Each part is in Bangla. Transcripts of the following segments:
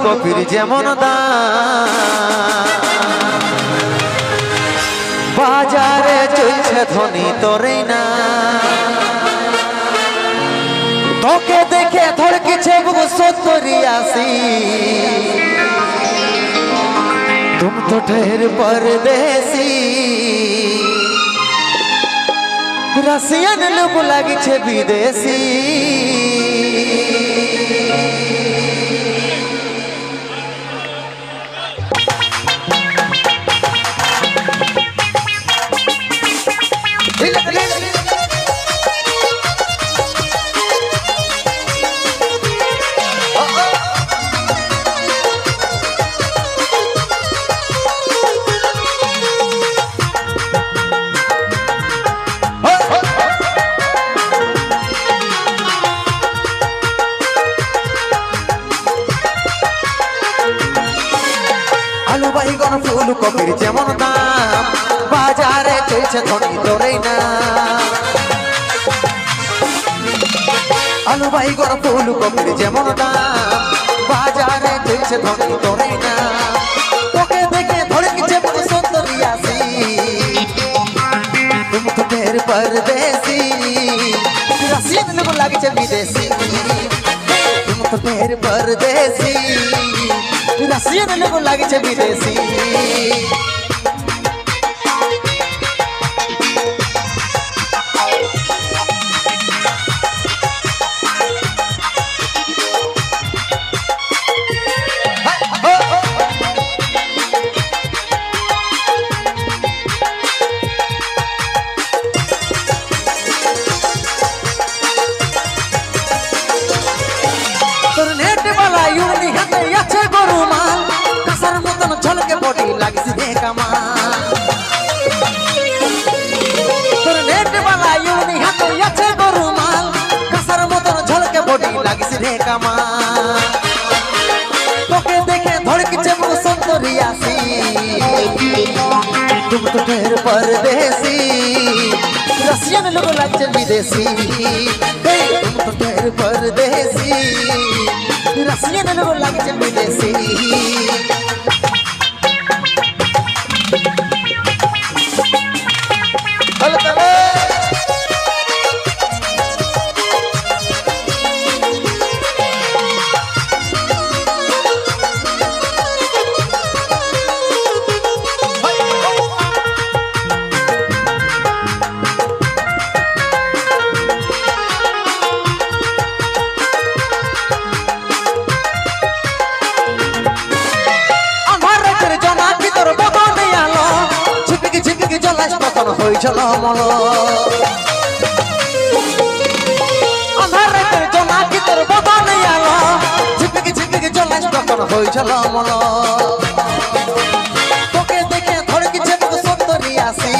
ফুলকপির যেমন দাম, বাজারে চলছে ধনী তোরে না। তোকে দেখে ধড়কিছে বুক 70-80। तुम तो ठहर परदेसी, रसियन लोग लागी छे विदेशी। আলু বাইগন ফুলকপির যেমন দাম, বাজারে চলছে ধনী তোরে না। আলু বাইগন ফুলকপির যেমন দাম, বাজারে চলছে ধনী তোরে না। তোকে দেখে ধড়কিছে বুক 70-80। तुम तो ठहर परदेसी, रसियन लोग लागी छे विदेशी। तुम तो ठहर परदेसी, रसियन लोग लागी छे विदेशी। তোর নেট বালা ইউনি হাতে আছে গরু মাল, কাসার মতন ঝলকে বডি লাগছে রে কামাল। তোর নেট বালা ইউনি হাতে আছে গরু মাল, কাসার মতন ঝলকে বডি লাগছে রে কামাল। তোকে দেখে ধড়কিছে বুক 70-80। तुम तो ठहर परदेसी, रसियन लोग लागছে विदेशी। तुम तो ठहर परदेसी, रसियन लोग लागছে विदेशी। হয়েছিল মল আধার রাতের জোনাকি তোর বদনে আলো, ঝিপিকি ঝিপিকি জ্বলাস তখন হয়েছিল মল। তোকে দেখে ধড়কিছে বুক 70-80।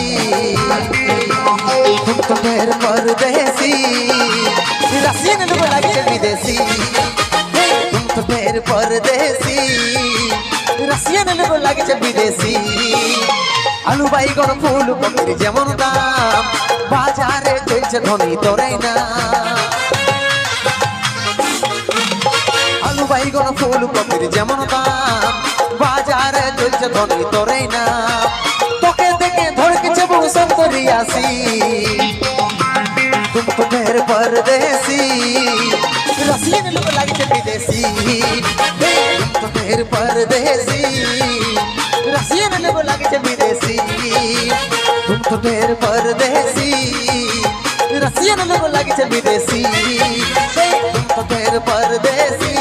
तुम तो ठहर परदेसी, रसियन लोग लागছে विदेशी। तुम तो ठहर परदेसी, रसियन लोग लागছে विदेशी। আলু বাইগন ফুলকপির যেমন দাম, বাজারে চলছে ধনী তোরে না। আলু বাইগন ফুলকপির যেমন দাম, বাজারে চলছে ধনী তোরে না। তোকে দেখে ধড়কিছে বুক 70-80। तुम तो ठहर परदेसी, रसियन लोग लागছে विदेशी। तुम तो ठहर परदेसी, रसियन लोग लागছে विदेशी। तुम तो ठहर परदेसी, रसियन लोग लागছে विदेशी। तुम तो ठहर परदेसी,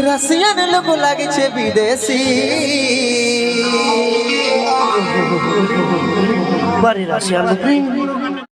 रसियन लोग लागছে विदेशी। বাড়ি রাশিয়ান